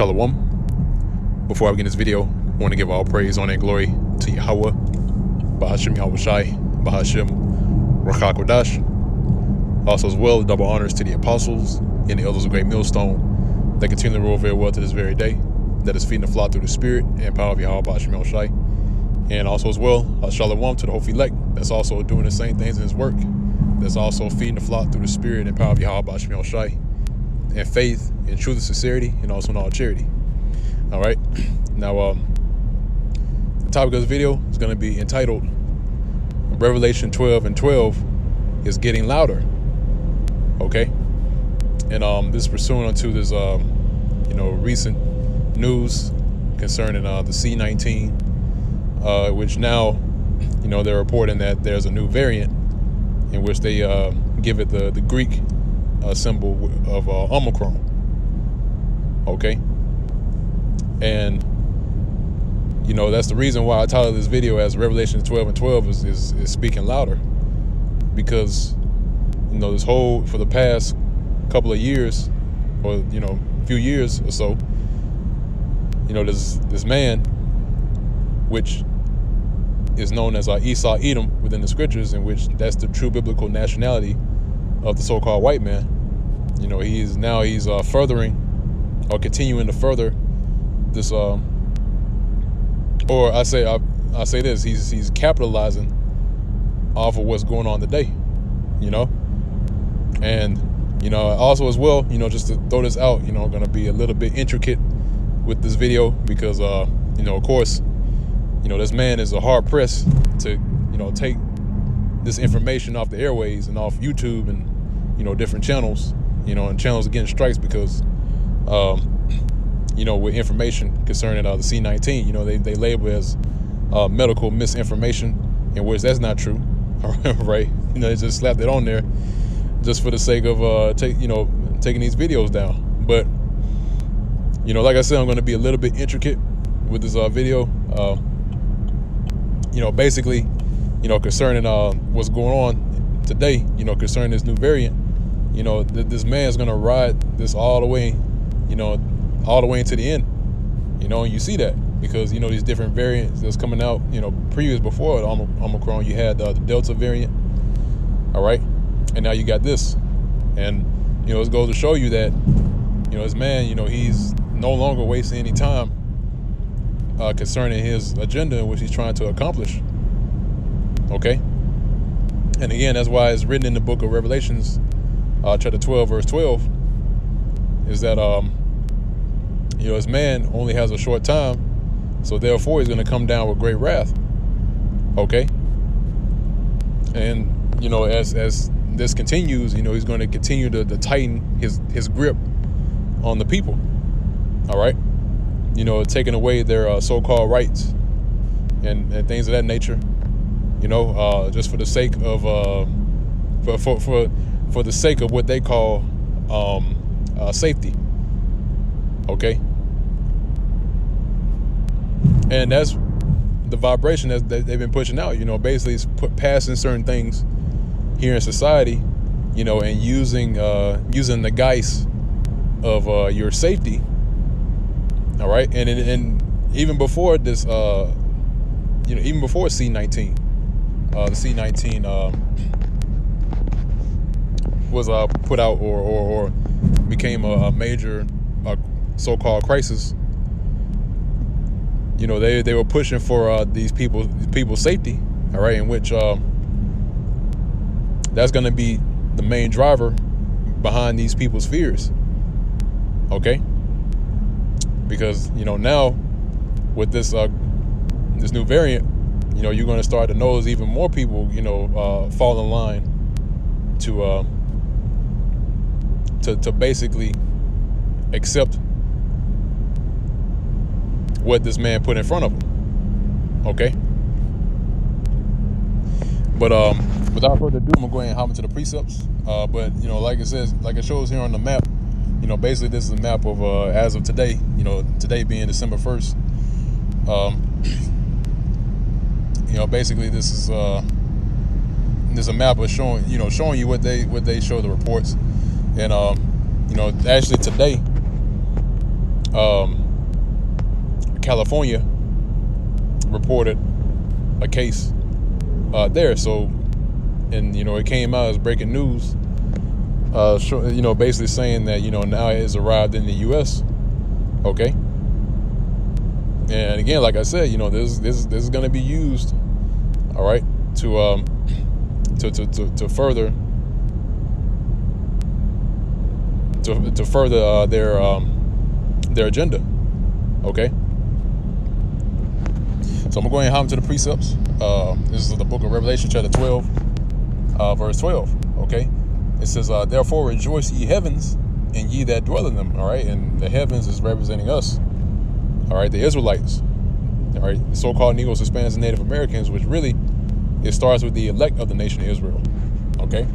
Shalom. Before I begin this video, I want to give all praise, honor, and glory to Yahweh, Bahashim Yahweh Shai, Bahashim Rakha Kodash. Also as well, double honors to the apostles and the elders of Great Millstone that continue to rule very well to this very day, that is feeding the flock through the spirit and power of Yahweh, Bahashim Yahweh Shai. And also as well, Shalom to the Hof elect that's also doing the same things in his work, that's also feeding the flock through the spirit and power of Yahweh, Bahashim Yahweh Shai, and faith and truth and sincerity, and also in all charity. All right. Now, the topic of this video is going to be entitled Revelation 12:12 is getting louder. Okay. And this is pursuant to this, recent news concerning the C-19, which now, they're reporting that there's a new variant in which they give it the Greek symbol of Omicron. Okay. And that's the reason why I titled this video as Revelation 12:12 is speaking louder, because this whole, for the past couple of years, or few years or so, this man, which is known as Esau Edom within the scriptures, in which that's the true biblical nationality of the so-called white man. He's furthering or continuing to further this, or I say this, he's capitalizing off of what's going on today, and also as well, just to throw this out, going to be a little bit intricate with this video, because of course, this man is a hard pressed to take this information off the airways and off YouTube and different channels, and channels getting strikes because with information concerning the C-19, they label it as medical misinformation, in which that's not true. Right? They just slapped it on there just for the sake of taking these videos down. But like I said, I'm going to be a little bit intricate with this video. Basically, concerning what's going on today, concerning this new variant, this man's going to ride this all the way, all the way into the end, and you see that because, these different variants that's coming out, previous before Omicron, you had the Delta variant, all right, and now you got this, and, it goes to show you that, this man, he's no longer wasting any time concerning his agenda, which he's trying to accomplish, okay, and again, that's why it's written in the book of Revelations, chapter 12, verse 12, is that, this man only has a short time, so therefore he's going to come down with great wrath. Okay? And, as this continues, he's going to continue to tighten his grip on the people. All right? Taking away their so-called rights and things of that nature, just for the sake of, for the sake of what they call safety. Okay? And that's the vibration that they've been pushing out, basically it's passing certain things here in society, and using the guise of your safety. All right. And even before this, even before C-19, the C-19 was put out or became a major so-called crisis. They were pushing for these people's safety, all right, in which that's going to be the main driver behind these people's fears, okay? Because now with this this new variant, you're going to start to notice even more people, fall in line to basically accept what this man put in front of him. Okay. But without further ado, I'm gonna go ahead and hop into the precepts. But like it says, like it shows here on the map, basically this is a map of as of today, today being December 1st. Basically this is there's a map of showing you what they show the reports. And actually today, California reported a case there. So, and it came out as breaking news. Basically saying that now it has arrived in the U.S. Okay, and again, like I said, this is going to be used, all right, to further their agenda. Okay, so I'm gonna go ahead and hop into the precepts. This is the book of Revelation, chapter 12, verse 12. Okay, it says, "Therefore rejoice, ye heavens, and ye that dwell in them." All right, and the heavens is representing us. All right, the Israelites. All right, the so-called Negroes, Hispanics, and Native Americans, which really it starts with the elect of the nation of Israel. Okay,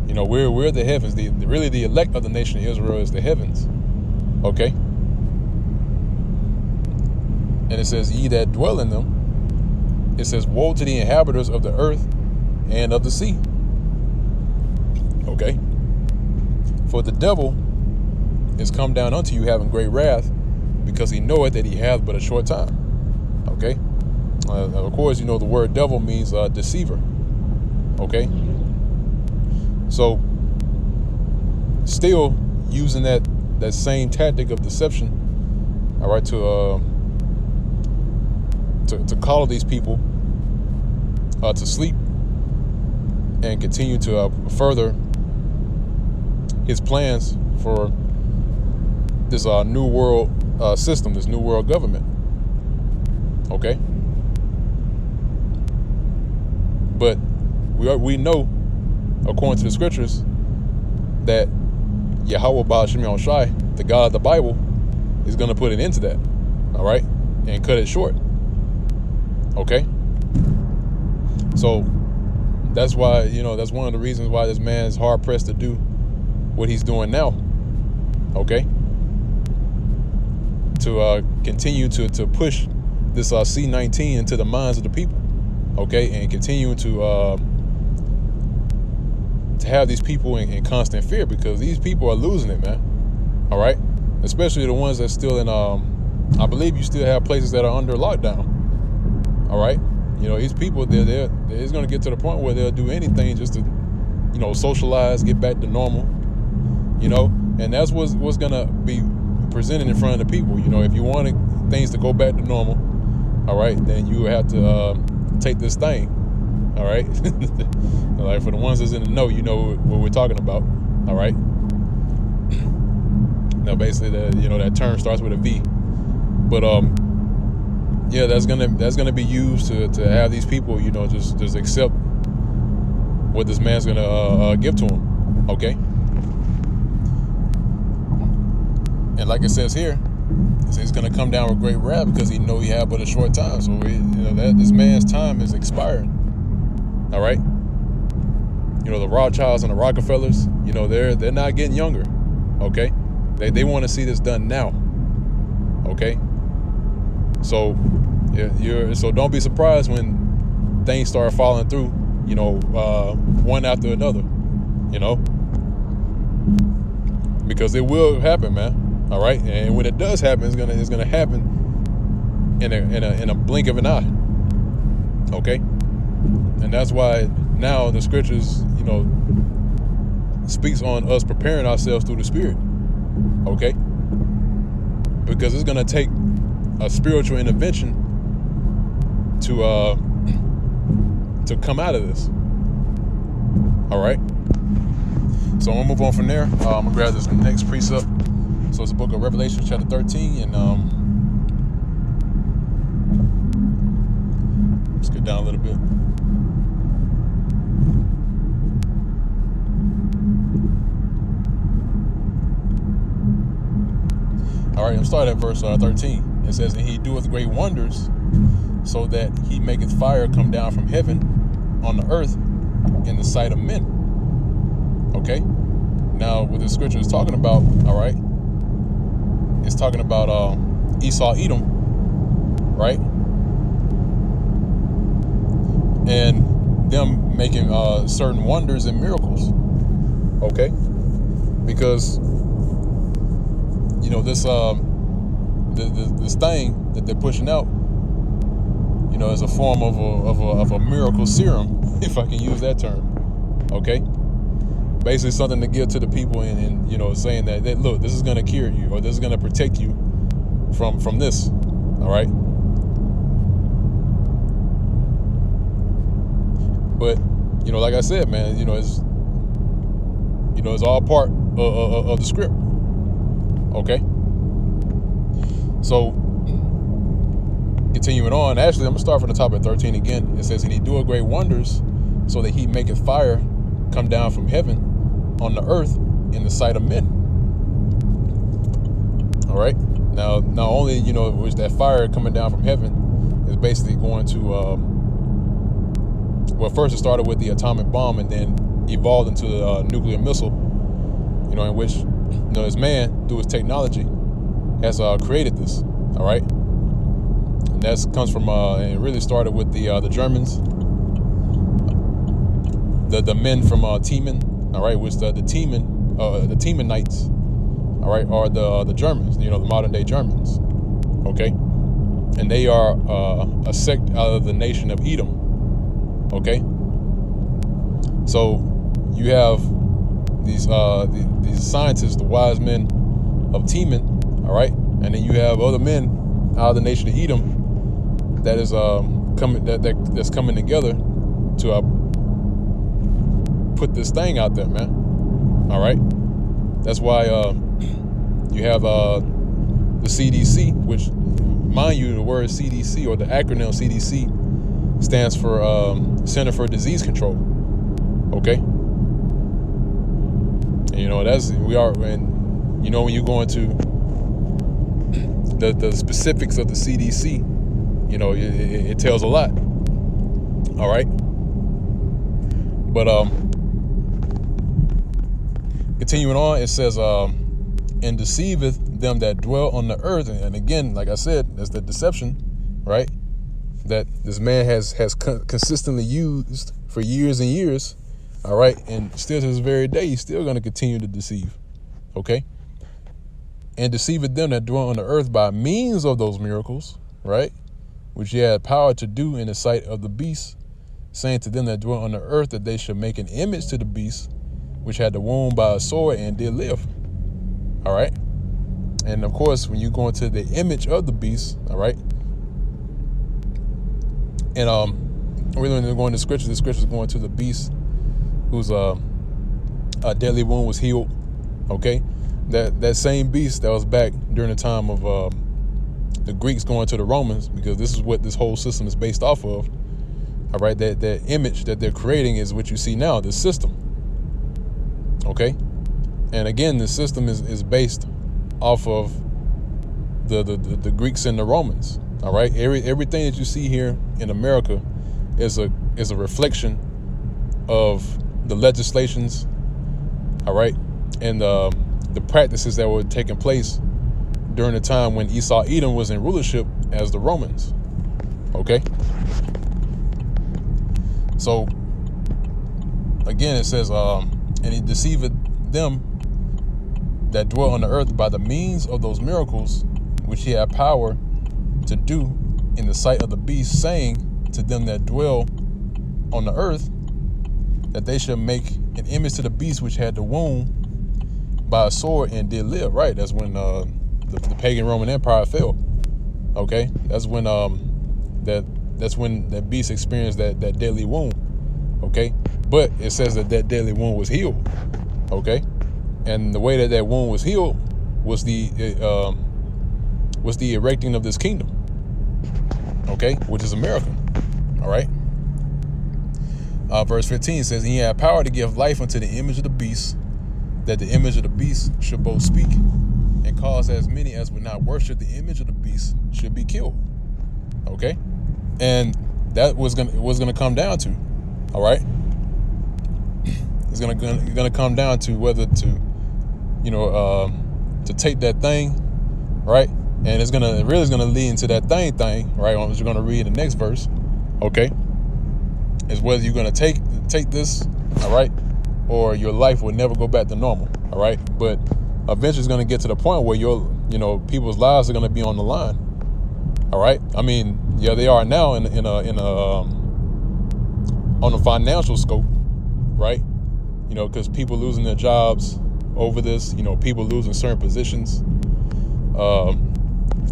we're the heavens. Really the elect of the nation of Israel is the heavens. Okay, and it says, "Ye that dwell in them." It says, "Woe to the inhabitants of the earth and of the sea." Okay, for the devil is come down unto you having great wrath, because he knoweth that he hath but a short time. Okay, of course, the word devil means deceiver. Okay, so still using that same tactic of deception, all right, to call these people to sleep and continue to further his plans for this new world system, this new world government. Okay, but we know, according to the scriptures, that Yahweh Ba'ashem Yahushai, the God of the Bible, is going to put an end to that. All right, and cut it short. Okay, so that's why that's one of the reasons why this man is hard pressed to do what he's doing now. Okay, to continue to push this C-19 into the minds of the people. Okay, and continue to have these people in constant fear, because these people are losing it, man. All right, especially the ones that's still in. I believe you still have places that are under lockdown. All right, these people, it's going to get to the point where they'll do anything just to, socialize, get back to normal. And that's what's going to be presented in front of the people. If you wanted things to go back to normal, all right, then you have to take this thing. All right, like for the ones that's in the know, what we're talking about. All right. Now, basically, that term starts with a V, but yeah, that's gonna be used to have these people, just accept what this man's gonna give to them. Okay. And like it says here, it says he's gonna come down with great wrath because he know he had but a short time. So that this man's time is expiring. All right. The Rothschilds and the Rockefellers, they're not getting younger. Okay. They want to see this done now. Okay. So so don't be surprised when things start falling through, one after another, because it will happen, man. All right, and when it does happen, it's gonna happen in a blink of an eye. Okay, and that's why now the scriptures, speaks on us preparing ourselves through the Spirit. Okay, because it's gonna take a spiritual intervention to come out of this. All right, so I'm gonna move on from there. I'm gonna grab this next precept. So it's the book of Revelation, chapter 13, and let's get down a little bit. All right, I'm starting at verse 13. It says, "And he doeth great wonders, so that he maketh fire come down from heaven on the earth in the sight of men." Okay? Now, what the scripture is talking about, all right, it's talking about Esau, Edom, right? And them making certain wonders and miracles. Okay? Because, this this thing that they're pushing out, is a form of a miracle serum, if I can use that term. Okay, basically something to give to the people, and saying that look, this is going to cure you, or this is going to protect you from this. All right, but like I said, man, it's all part of the script. Okay, so continuing on, actually, I'm gonna start from the top at 13 again. It says, "And he doeth great wonders, so that he maketh fire come down from heaven on the earth in the sight of men." All right. Now, not only was that fire coming down from heaven is basically going to well, first it started with the atomic bomb, and then evolved into a nuclear missile. In which this man, through his technology, has created this. All right. And that comes from, and it really started with the Germans, the men from Teman, all right, which the Temanites, all right, are the Germans, the modern day Germans, okay, and they are a sect out of the nation of Edom, okay. So you have these scientists, the wise men of Teman, all right, and then you have other men out of the nation of Edom that is that's coming together to put this thing out there, man. All right, that's why you have the CDC, which, mind you, the word CDC, or the acronym CDC, stands for Center for Disease Control. Okay, and when you go into the specifics of the CDC, it tells a lot. All right, but continuing on, it says, "And deceiveth them that dwell on the earth." And again, like I said, that's the deception, right? That this man has consistently used for years and years. All right, and still to this very day, he's still going to continue to deceive. Okay, "And deceiveth them that dwell on the earth by means of those miracles," right, "which he had power to do in the sight of the beast, saying to them that dwell on the earth that they should make an image to the beast, which had the wound by a sword and did live." All right, and of course, when you go into the image of the beast, all right, and we're going to go into scripture. The scripture is going to the beast whose a deadly wound was healed. Okay, that same beast that was back during the time of the Greeks going to the Romans, because this is what this whole system is based off of. All right, that image that they're creating is what you see now, this system. Okay, and again, the system is based off of the Greeks and the Romans. All right, everything that you see here in America is a reflection of the legislations, all right, and the practices that were taking place during the time when Esau Edom was in rulership as the Romans. Okay, so again, it says, "And he deceiveth them that dwell on the earth by the means of those miracles which he had power to do in the sight of the beast, saying to them that dwell on the earth that they should make an image to the beast which had the wound by a sword and did live." Right, that's when the pagan Roman Empire fell. Okay, that's when that beast experienced that deadly wound. Okay, but it says that deadly wound was healed. Okay, and the way that wound was healed was the erecting of this kingdom. Okay, which is America. All right. Verse 15 says, "And he had power to give life unto the image of the beast, that the image of the beast should both speak, and cause as many as would not worship the image of the beast should be killed." Okay, and that was gonna come down to, all right, it's gonna come down to whether to take that thing, right, and it's gonna lead into that thing, right, which you're gonna read in the next verse. Okay, is whether you're gonna take this, all right, or your life will never go back to normal. All right, but eventually it's going to get to the point where people's lives are going to be on the line. All right. I mean, yeah, they are now on a financial scope, right? Because people losing their jobs over this, people losing certain positions,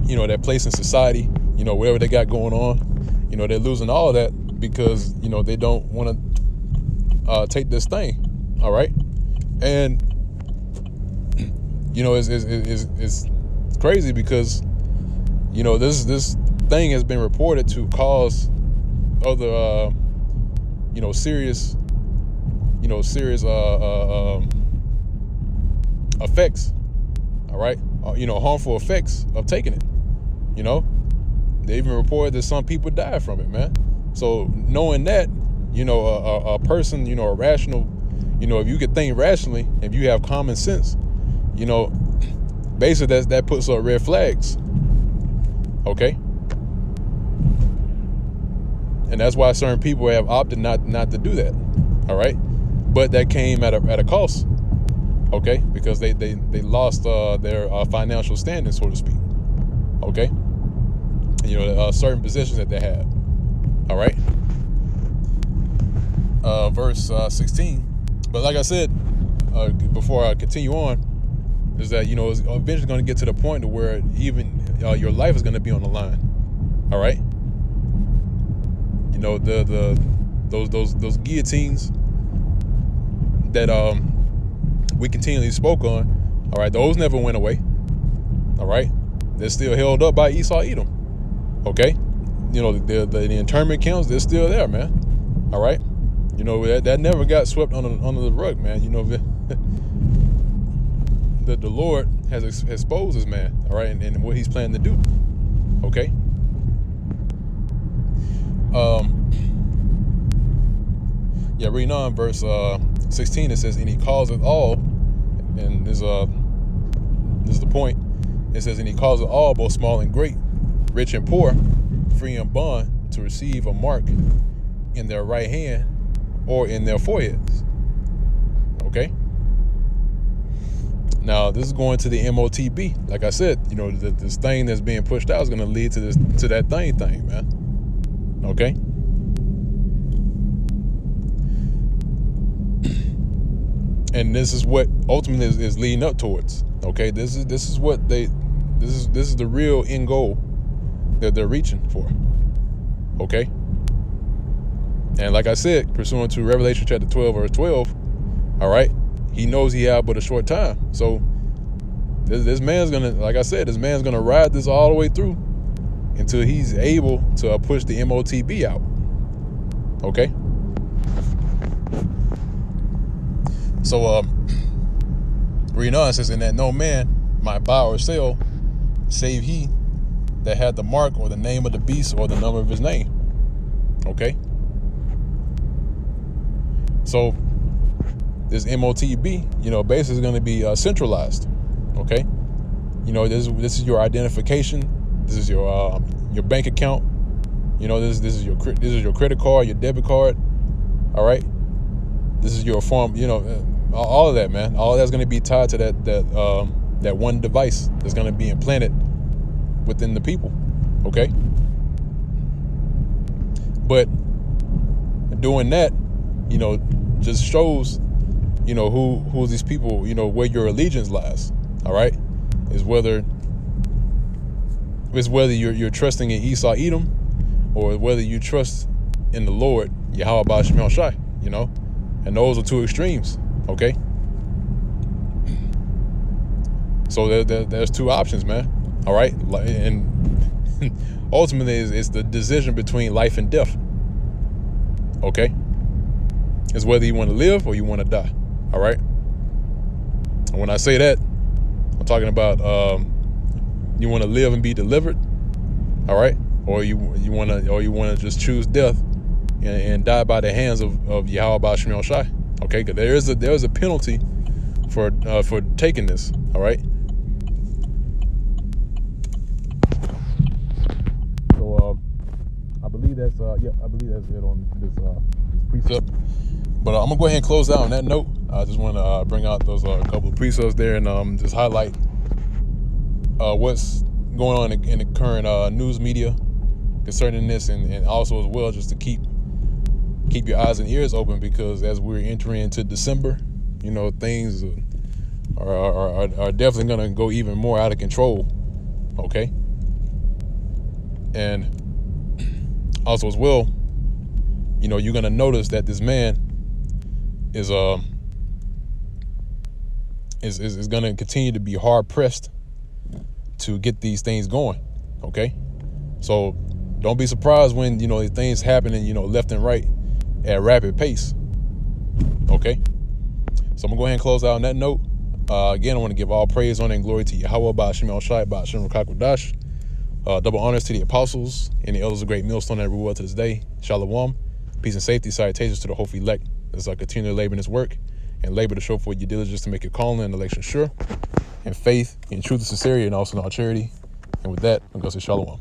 their place in society, whatever they got going on, they're losing all of that because, they don't want to take this thing. All right. And, it's crazy because, this thing has been reported to cause other, serious effects. All right. Harmful effects of taking it. They even reported that some people died from it, man. So knowing that, a person, a rational, if you could think rationally, if you have common sense, basically that puts up red flags. Okay. And that's why certain people have opted not to do that. All right. But that came at a cost. Okay. Because they lost their financial standing, so to speak. Okay. Certain positions that they had. All right. Verse 16. But like I said, before I continue on, is that, it's eventually going to get to the point to where even your life is going to be on the line. All right. Those guillotines that we continually spoke on. All right. Those never went away. All right. They're still held up by Esau Edom. Okay. The internment camps, they're still there, man. All right. That never got swept under the rug, man. The Lord has exposed this man, all right, and what he's planning to do. Okay. Reading on verse 16, it says, and he calls it all, and this is the point. It says, and he calls it all, both small and great, rich and poor, free and bond, to receive a mark in their right hand or in their foreheads. Okay. Now this is going to the MOTB. Like I said, this thing that's being pushed out is going to lead to that thing, man. Okay. And this is what ultimately is leading up towards. Okay. This is the real end goal that they're reaching for. Okay. And like I said, pursuant to Revelation chapter 12, verse 12, all right, he knows he had but a short time. So this man's going to, like I said, this man's going to ride this all the way through until he's able to push the MOTB out. Okay. So, reading on, it says, and that no man might buy or sell, save he that had the mark or the name of the beast or the number of his name. Okay. So this MOTB, basically is going to be centralized. Okay. This is your identification. This is your bank account. This is your credit card, your debit card. All right. This is your form. All of that, man. All of that's going to be tied to that one device that's going to be implanted within the people. Okay. But doing that, just shows, who these people, where your allegiance lies. All right. Is whether you're trusting in Esau Edom or whether you trust in the Lord, Yahweh Ba'Shem El Shai, and those are two extremes. Okay. So there's two options, man. All right. And ultimately it's the decision between life and death. Okay. It's whether you want to live or you want to die. All right. And when I say that, I'm talking about you want to live and be delivered. All right. Or you want to just choose death and die by the hands of Yahweh Ba'Shem El Shai. Okay, because there is a penalty for taking this. All right. So I believe that's it on this precept. But I'm gonna go ahead and close out on that note. I just want to bring out those couple of precepts there and just highlight what's going on in the current news media concerning this, and also as well just to keep your eyes and ears open, because as we're entering into December, you know, things are definitely gonna go even more out of control. Okay, and also as well, you know, you're gonna notice that this man is gonna continue to be hard pressed to get these things going. Okay, so don't be surprised when, you know, things happening, you know, left and right at a rapid pace. Okay, so I'm gonna go ahead and close out on that note. Again, I want to give all praise, honor, and glory to Yahweh, Ba'ashem Yahushai, Ba'ashem Rakakwadash. Double honors to the apostles and the elders of Great Millstone that rule to this day. Shalom, peace and safety, salutations to the hopeful elect as I continue to labor in this work and labor to show forth your diligence to make your calling and election sure, and faith in truth and sincerity, and also in all charity. And with that, I'm going to say shalom.